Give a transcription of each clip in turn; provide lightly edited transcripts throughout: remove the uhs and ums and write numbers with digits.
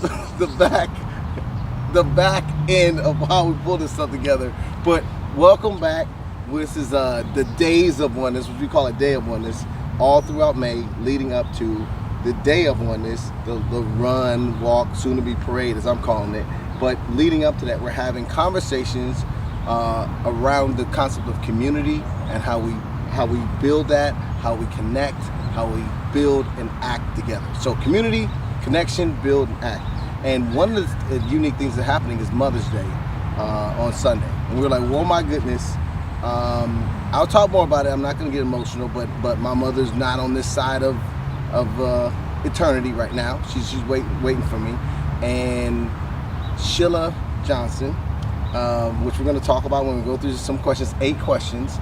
the back end of how we pull this stuff together. But welcome back. This is the Days of Oneness, which we call a Day of Oneness, all throughout May, leading up to the Day of Oneness, the run, walk, soon to be parade, as I'm calling it. But leading up to that, we're having conversations around the concept of community and how we build that, how we connect, how we build and act together. So community, connection, build, and act. And one of the unique things that's happening is Mother's Day on Sunday. And we're like, well, my goodness. I'll talk more about it. I'm not going to get emotional, but my mother's not on this side of eternity right now. She's waiting for me. And Shiela Johnson, which we're going to talk about when we go through some questions, 8 questions.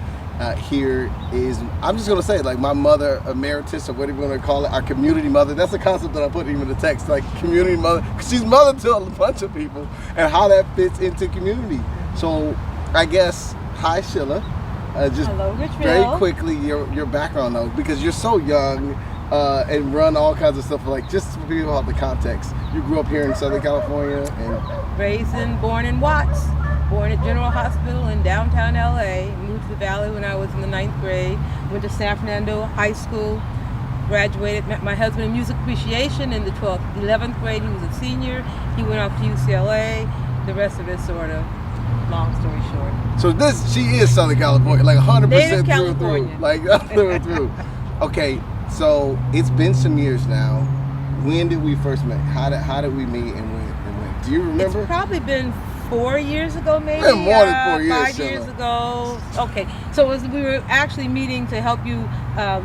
Here is, I'm just going to say, like, my mother emeritus, or whatever you want to call it, our community mother. That's a concept that I put even in the text, like community mother, because she's mother to a bunch of people, and how that fits into community. So I guess, hi Shiela. Just hello, RichRel. Very quickly, your background though, because you're so young and run all kinds of stuff. Like, just for people who have the context, you grew up here in Southern California, and raised and born in Watts. Born at General Hospital in downtown LA, moved to the Valley when I was in the 9th grade, went to San Fernando High School, graduated, met my husband in music appreciation in the 11th grade. He was a senior. He went off to UCLA. The rest of it sort of, long story short. So she is Southern California, like 100% Native through California. and through. Like through and through. Okay, so it's been some years now. When did we first meet? How did we meet and when? Do you remember? It's probably been 4 years ago, maybe. Yeah, more than 4 years. 5 years ago. Okay, so we were actually meeting to help you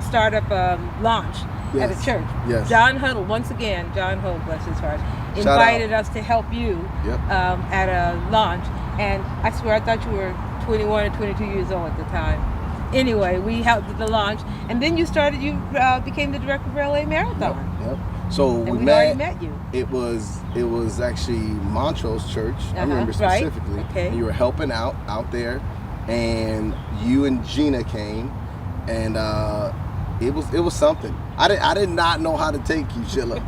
start up a launch at a church. Yes. John Huddle, once again, John Huddle, bless his heart, invited us to help you at a launch. And I swear, I thought you were 21 or 22 years old at the time. Anyway, we helped with the launch, and then you became the director of LA Marathon. Yep. So and we already met you. It was actually Montrose Church. I remember specifically. Right. Okay. And you were helping out there, and you and Gina came, and it was something. I did not know how to take you, Shiela.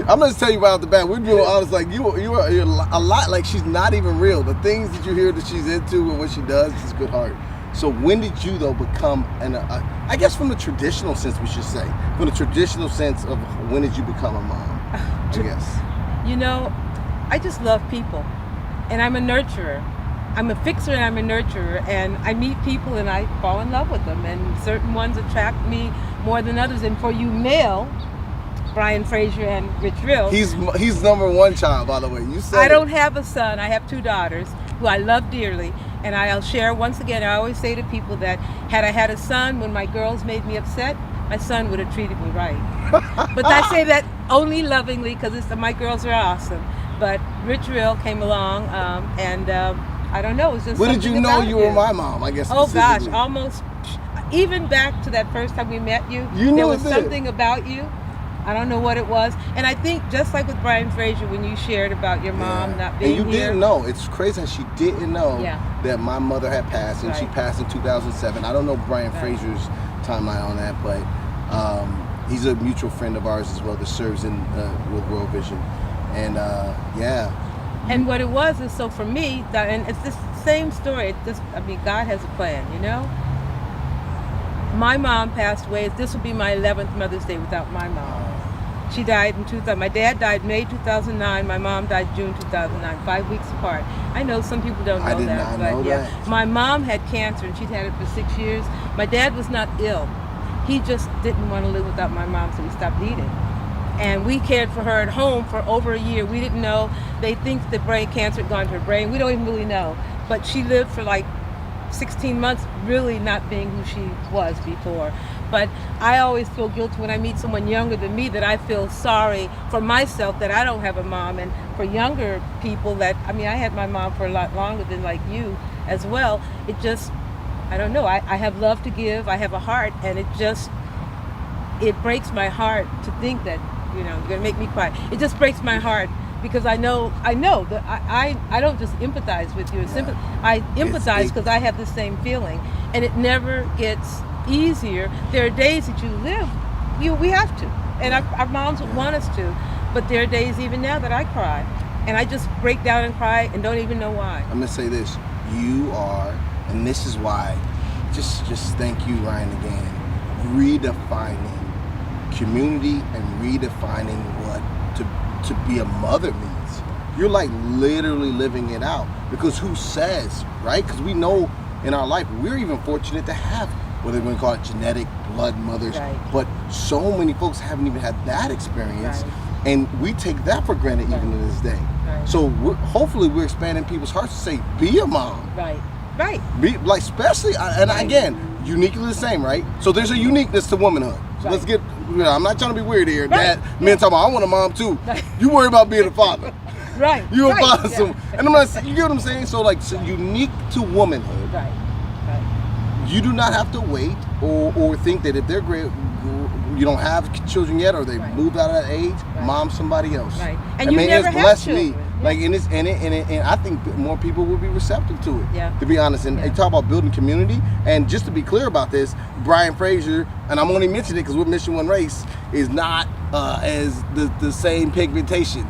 I'm gonna tell you right off the bat. We're being honest. Like you're a lot. Like, she's not even real. The things that you hear that she's into and what she does is good heart. So when did you though become I guess from the traditional sense, we should say, from the traditional sense of when did you become a mom? I guess. You know, I just love people, and I'm a nurturer. I'm a fixer and I'm a nurturer, and I meet people and I fall in love with them, and certain ones attract me more than others. And for you male, Brian Frazier and RichRel. He's number one child, by the way. You said I don't have a son. I have 2 daughters who I love dearly. And I'll share once again, I always say to people that had I had a son, when my girls made me upset, my son would have treated me right. But I say that only lovingly, because my girls are awesome. But RichRel came along, and I don't know, it was just when did you know you were my mom, I guess? Oh gosh, almost, even back to that first time we met you, there was something about you. I don't know what it was. And I think just like with Brian Frazier, when you shared about your mom not being here. And you didn't know. It's crazy how she didn't know that my mother had passed, and she passed in 2007. I don't know Brian Frazier's timeline on that, but he's a mutual friend of ours as well that serves with World Vision. And And what it was is, so for me, and it's the same story. God has a plan, you know? My mom passed away. This will be my 11th Mother's Day without my mom. She died in 2000. My dad died May 2009. My mom died June 2009, 5 weeks apart. I know some people don't know that. I did not know that. My mom had cancer, and she'd had it for 6 years. My dad was not ill. He just didn't want to live without my mom, so he stopped eating. And we cared for her at home for over a year. We didn't know. They think the brain cancer had gone to her brain. We don't even really know. But she lived for like 16 months really not being who she was before. But I always feel guilty when I meet someone younger than me, that I feel sorry for myself that I don't have a mom, and for younger people that, I had my mom for a lot longer than like you as well. It just, I don't know, I have love to give, I have a heart, and it breaks my heart to think that, you're gonna make me cry. It just breaks my heart, because I know that I don't just empathize with you. I empathize because I have the same feeling, and it never gets easier. There are days that you live, we have to, and our moms would want us to, But there are days even now that I cry, and I just break down and cry and don't even know why. I'm gonna say this: you are, and this is why. Just thank you, Ryan, again. Redefining community and redefining what to be a mother means. You're like literally living it out, because who says, right? Because we know in our life we're even fortunate to have, whether we're gonna call it genetic blood mothers, Right. but so many folks haven't even had that experience, Right. and we take that for granted even to this day. Right. So hopefully we're expanding people's hearts to say, be a mom. Right. Right. Be like, especially, and Right. again, uniquely the same, right? So there's a uniqueness to womanhood. So let's Right. get. I'm not trying to be weird here. Right. Men talking about, I want a mom too. Right. You worry about being a father. Right. You a Right. father, Yeah. so, and I'm not saying, you get what I'm saying. So like, so unique to womanhood. Right. Right. You do not have to wait or think that if they're great, you don't have children yet, or they Right. moved out of that age, Right. mom somebody else. Right. I And you mean, never it's had blessed me. children. Like, and I think more people will be receptive to it. Yeah. To be honest, and Yeah. they talk about building community. And just to be clear about this, Brian Fraser, and I'm only mentioning it because we're Mission One Race, is not as the same pigmentation.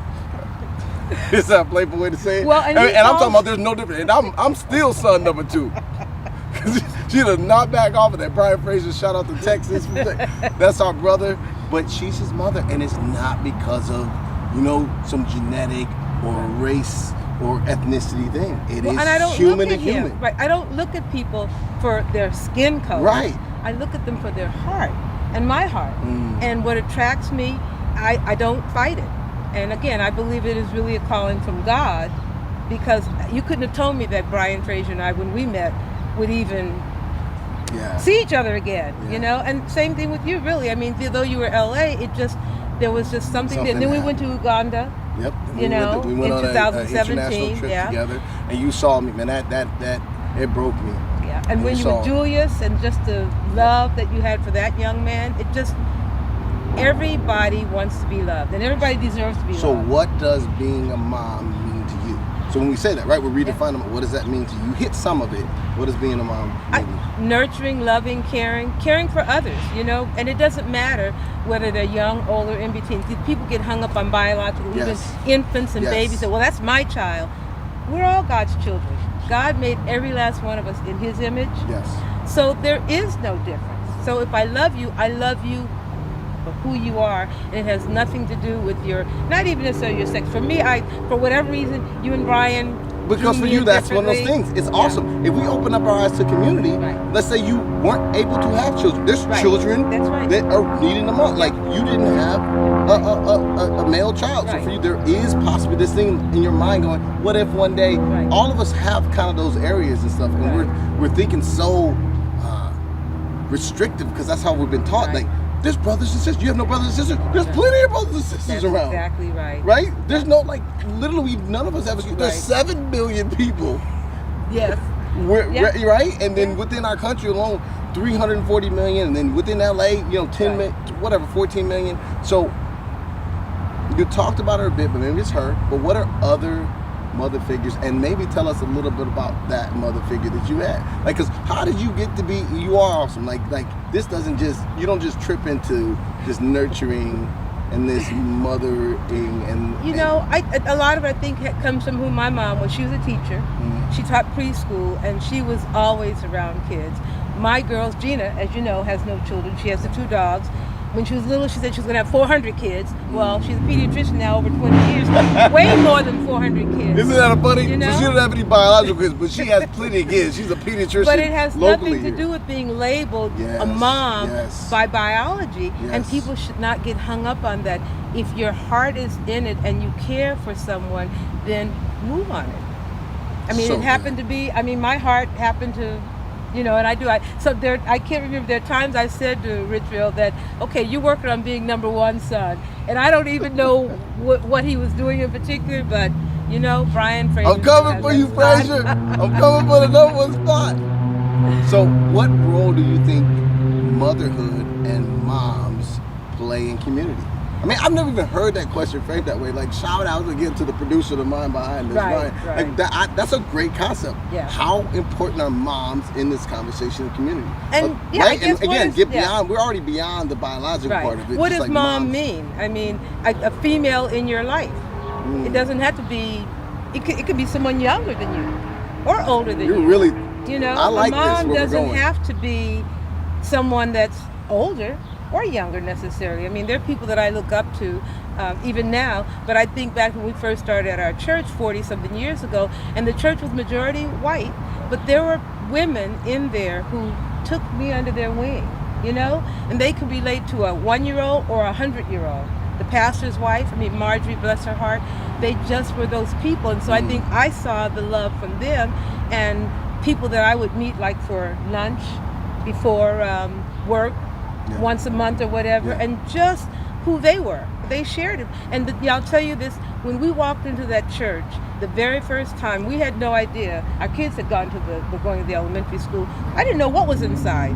It's a playful way to say it. Well, and I'm he talking calls- about there's no difference. And I'm still son number 2. She does not back off of that. Brian Fraser, shout out to Texas. That's our brother, but she's his mother, and it's not because of, some genetic or race or ethnicity thing. It is And I don't human look to at him. human. Right. I don't look at people for their skin color. Right. I look at them for their heart and my heart. Mm. And what attracts me, I don't fight it. And again, I believe it is really a calling from God, because you couldn't have told me that Brian Fraser and I, when we met, would even Yeah. see each other again, Yeah. And same thing with you, really. I mean, though you were LA, there was just something that, then we went to Uganda. Yep. You We know, went in on a 2017, international trip yeah. together, and you saw me, man. That it broke me. Yeah, and when You you saw were it. Julius, and just the love that you had for that young man, everybody wants to be loved, and everybody deserves to be So loved. what does being a mom mean to you? So when we say that, right, we're redefining what does that mean to you? You hit some of it. What does being a mom mean? Nurturing, loving, caring for others, and it doesn't matter whether they're young, old, or in between. People get hung up on biological, Yes. even infants and Yes. babies say, well, that's my child. We're all God's children. God made every last one of us in his image. Yes. So there is no difference. So if I love you for who you are, and it has nothing to do with not even necessarily your sex. For me, for whatever reason, you and Brian. Because for drew me you, in that's one of those differently. things. It's Yeah. awesome. If we open up our eyes to community, Right. let's say you weren't able to have children. There's Right. children That's right. that are needing a mom. Like, you didn't have a male child. So Right. for you, there is possibly this thing in your mind going, what if one day, Right. all of us have kind of those areas and stuff, and Right. we're thinking so restrictive because that's how we've been taught. Right. Like, there's brothers and sisters. You have no brothers and sisters. There's plenty of brothers and sisters That's around. exactly right. Right? There's no, literally, none of us have. There's Right. 7 billion people. Yes. We're, Yeah. right? And then Yeah. within our country alone, 340 million, and then within LA, 10 Right. million, whatever, 14 million. So you talked about her a bit, but maybe it's her. But what are other mother figures? And maybe tell us a little bit about that mother figure that you had. Like, cause how did you get to be? You are awesome. Like this doesn't just, you don't just trip into this nurturing and this mothering and a lot of it I think comes from who my mom was. She was a teacher. She taught preschool, and she was always around kids. My girls, Gina, as you know, has no children. She has the 2 dogs. When she was little, she said she was going to have 400 kids. Well, she's a pediatrician now, over 20 years, way more than 400 kids. Isn't that funny? You know? So she doesn't have any biological kids, but she has plenty of kids. She's a pediatrician. But it has locally nothing to here. do with being labeled Yes, a mom yes. by biology. And Yes. people should not get hung up on that. If your heart is in it and you care for someone, then move on it. I mean, So it happened to be, my heart happened to, and I do. I can't remember, there are times I said to RichRel that, okay, you're working on being number 1 son. And I don't even know what he was doing in particular, but, Brian Fraser. I'm coming for you, Fraser. I'm coming for the number 1 spot. So what role do you think motherhood and moms play in community? I mean, I've never even heard that question framed that way. Like, shout out again to the producer, the mind behind this. Right. Like that's a great concept. Yeah. How important are moms in this conversation and community? And right? I guess and again, get beyond. We're already beyond the biological part of it. What just does like mom moms. mean? I mean, a female in your life. It doesn't have to be. It could be someone younger than you, or older than you. You're really. You know, I like a mom this, doesn't have to be someone that's older or younger necessarily. I mean, there are people that I look up to even now, but I think back when we first started at our church 40-something years ago, and the church was majority white, but there were women in there who took me under their wing, you know, and they could relate to a 1-year-old or a 100-year-old. The pastor's wife, I mean, Marjorie, bless her heart, they just were those people. And so I think I saw the love from them, and people that I would meet like for lunch, before work, once a month or whatever, and just who they were. They shared it. And I'll tell you this, when we walked into that church, the very first time, we had no idea. Our kids had gone to were going to the elementary school. I didn't know what was inside.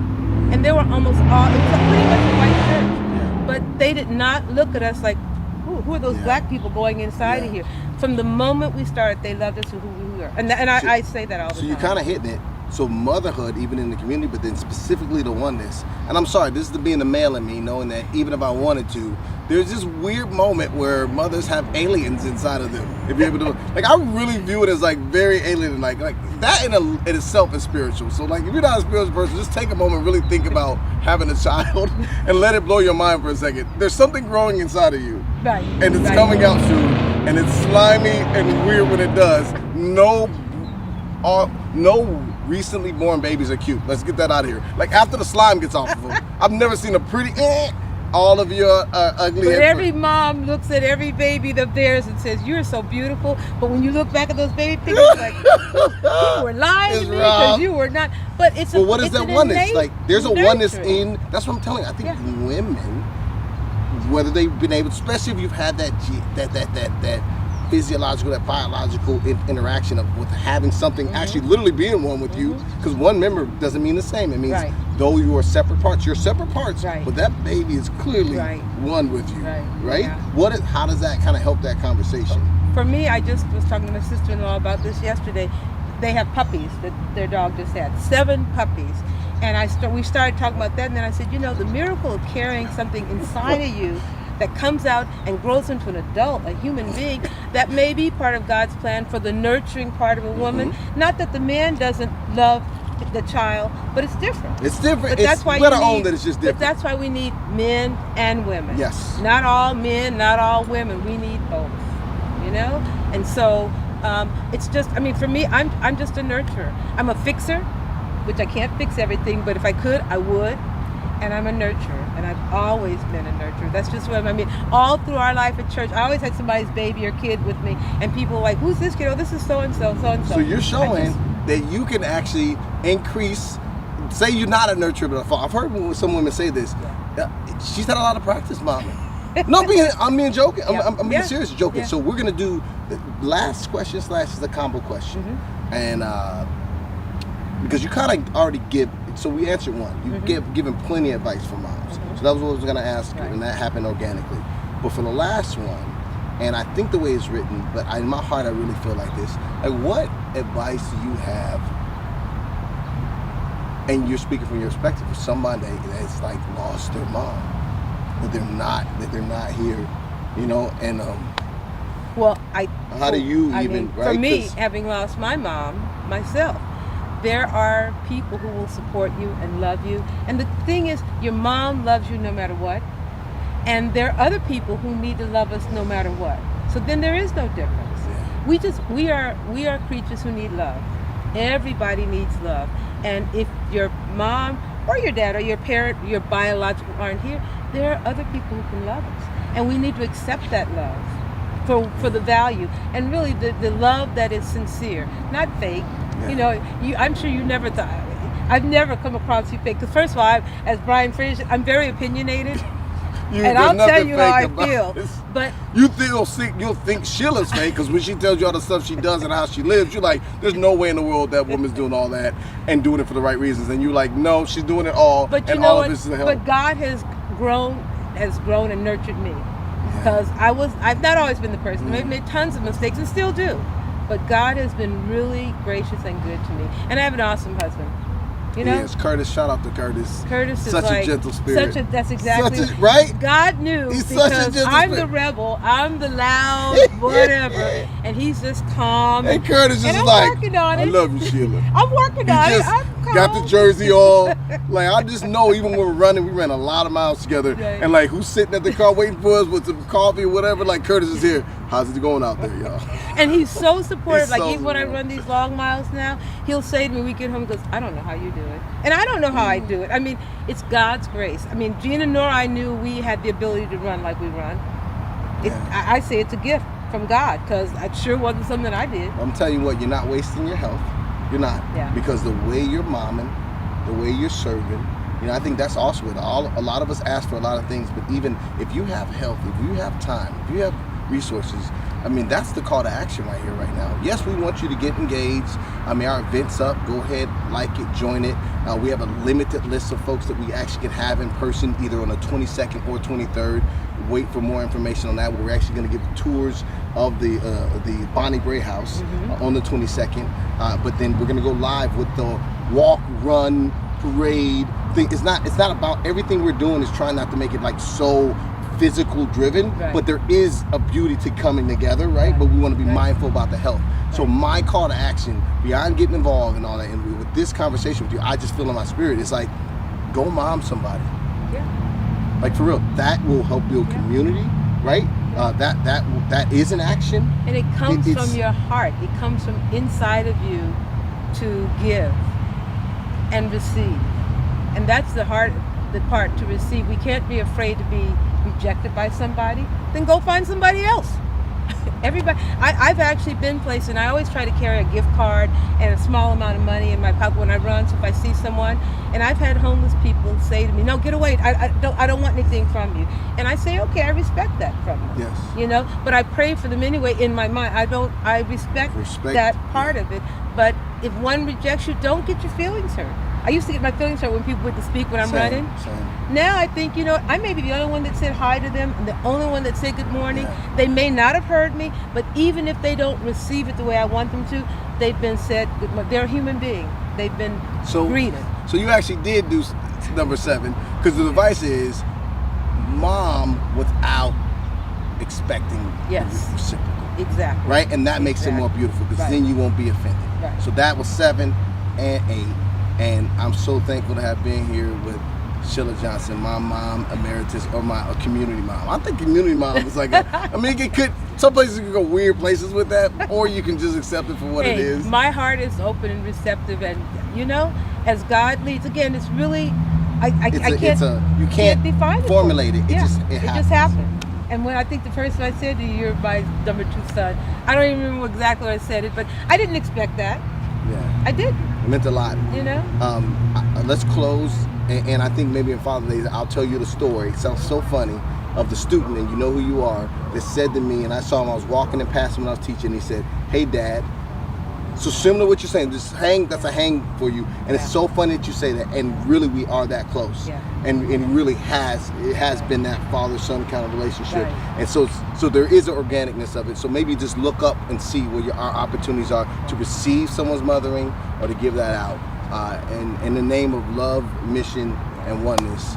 And they were almost all, it was pretty much a white church. But they did not look at us like, who are those black people going inside of here? From the moment we started, they loved us for who we were. And I say that all the time. So you're kind of hitting it. So motherhood, even in the community, but then specifically the oneness. And I'm sorry, this is being the male in me, knowing that even if I wanted to, there's this weird moment where mothers have aliens inside of them. If you're able to, like, I really view it as like very alien, like that in itself is spiritual. So like, if you're not a spiritual person, just take a moment, really think about having a child, and let it blow your mind for a second. There's something growing inside of you, right? And it's coming out soon, and it's slimy and weird when it does. No recently born babies are cute. Let's get that out of here. Like after the slime gets off of them, I've never seen a pretty. All of your ugly. But every mom looks at every baby of theirs and says, "You're so beautiful." But when you look back at those baby pictures, like you were lying to me because you were not. But it's. Well, what is that oneness? Like, there's a oneness in. That's what I'm telling you. I think women, whether they've been able, especially if you've had that physiological, that biological interaction with having something actually literally being one with you, because one member doesn't mean the same. It means though you are separate parts, you're separate parts, but that baby is clearly one with you, right? Yeah. How does that kind of help that conversation? For me, I just was talking to my sister-in-law about this yesterday. They have puppies that their dog just had, 7 puppies. And we started talking about that, and then I said, you know, the miracle of carrying something inside of you that comes out and grows into an adult, a human being, that may be part of God's plan for the nurturing part of a woman. Not that the man doesn't love the child, but it's different. It's different. But that's why you gotta own that it's just different. But that's why we need men and women. Yes. Not all men, not all women. We need both. You know? And so it's just, I mean, for me, I'm just a nurturer. I'm a fixer, which I can't fix everything, but if I could, I would. And I'm a nurturer, and I've always been a nurturer. That's just what I mean. All through our life at church, I always had somebody's baby or kid with me, and people were like, "Who's this kid? Oh, this is so and so, so and so." So you're showing that you can actually increase. Say you're not a nurturer, but I've heard some women say this. She's had a lot of practice, mommy. No, I'm being joking. I'm being serious, joking. So we're gonna do the last question / is a combo question, and because you kind of already give. So we answered one. You've given plenty of advice for moms. So that was what I was going to ask you, and that happened organically. But for the last one, and I think the way it's written, but in my heart I really feel like this. Like, what advice do you have? And you're speaking from your perspective for somebody that's like lost their mom, that they're not here, you know. And how do you for me, having lost my mom myself, there are people who will support you and love you. And the thing is, your mom loves you no matter what. And there are other people who need to love us no matter what. So then there is no difference. Yeah. We are creatures who need love. Everybody needs love. And if your mom or your dad or your parent, your biological aren't here, there are other people who can love us. And we need to accept that love for the value. And really the love that is sincere, not fake. You know, I'm sure you never thought. I've never come across you fake. Because first of all, as Brian Fraser, I'm very opinionated, and I'll tell you how I feel. But you'll think Sheila's fake because when she tells you all the stuff she does and how she lives, you're like, there's no way in the world that woman's doing all that and doing it for the right reasons. And you're like, no, she's doing it all. But you and know all what? of this is to help. But God has grown and nurtured me. Because I've not always been the person. I've made tons of mistakes and still do. But God has been really gracious and good to me. And I have an awesome husband. You know? Yes, Curtis. Shout out to Curtis. Curtis is such like a gentle spirit. That's exactly right. God knew, He's such a because gentle I'm spirit. the rebel, I'm the loud, whatever, and he's just calm. And Curtis and is I'm like, working on I it. love you, Sheila. I'm working He on it. just I'm calm. got the jersey on. Like, I just know, even when we're running, we ran a lot of miles together. Right. And like, who's sitting at the car waiting for us with some coffee or whatever? Like, Curtis is here. How's it going out there, y'all? And he's so supportive. He's Like, so even when I supportive. run these long miles now, he'll say to me, we get home, he goes, I don't know how you do it. And I don't know how I do it. I mean, it's God's grace. I mean, Gina nor I knew we had the ability to run like we run. I say it's a gift from God, because it sure wasn't something I did. I'm telling you what, you're not wasting your health. You're not. Yeah. Because the way you're momming, the way you're serving, you know, I think that's also it. A lot of us ask for a lot of things, but even if you have health, if you have time, if you have resources, I mean, that's the call to action right here, right now. Yes, we want you to get engaged. I mean, our event's up. Go ahead, like it, join it. We have a limited list of folks that we actually can have in person, either on the 22nd or 23rd. Wait for more information on that. We're actually going to give tours of the Bonnie Bray House on the 22nd. But then we're going to go live with the walk, run, parade thing. It's not about, everything we're doing is trying not to make it like so physical driven, right. But there is a beauty to coming together, right? But we want to be mindful about the health. So my call to action, beyond getting involved and all that, and with this conversation with you, I just feel in my spirit, it's like, go mom somebody. Yeah. Like, for real, that will help build community, right? That is an action. And it comes from your heart. It comes from inside of you to give and receive. And that's the part to receive. We can't be afraid to be rejected by somebody. Then go find somebody else. Everybody, I've actually been places, and I always try to carry a gift card and a small amount of money in my pocket when I run. So if I see someone, and I've had homeless people say to me, "No, get away! I don't want anything from you." And I say, "Okay, I respect that from you." Yes. You know, but I pray for them anyway. In my mind, I respect that part of it. But if one rejects you, don't get your feelings hurt. I used to get my feelings hurt when people wouldn't speak when I'm running. Now I think, you know, I may be the only one that said hi to them, and the only one that said good morning. Yeah. They may not have heard me, but even if they don't receive it the way I want them to, they've been said good morning. They're a human being. They've been greeted. So you actually did do number 7, because the advice is mom without expecting reciprocal. Exactly. Right? And that makes it more beautiful, because then you won't be offended. Right. So that was 7 and 8. And I'm so thankful to have been here with Shiela Johnson, my mom emeritus, or my community mom. I think community mom is like, I mean, it could, some places you can go weird places with that, or you can just accept it for what it is. My heart is open and receptive, and you know, as God leads. Again, it's really, you can't define it. Formulate it. It just happened. And when I think the first time I said to you, you're my number 2 son, I don't even remember exactly what I said it, but I didn't expect that. Yeah. I did. It meant a lot. You know? Let's close, and I think maybe in Father's Day, I'll tell you the story. It sounds so funny, of the student, and you know who you are, that said to me, and I saw him, I was walking and past him when I was teaching, he said, "Hey, Dad." So similar to what you're saying, just that's a hang for you. And it's so funny that you say that, and really we are that close. Yeah. And it really has been that father-son kind of relationship. Right. And so there is an organicness of it. So maybe just look up and see where our opportunities are to receive someone's mothering or to give that out. And in the name of love, mission, and oneness,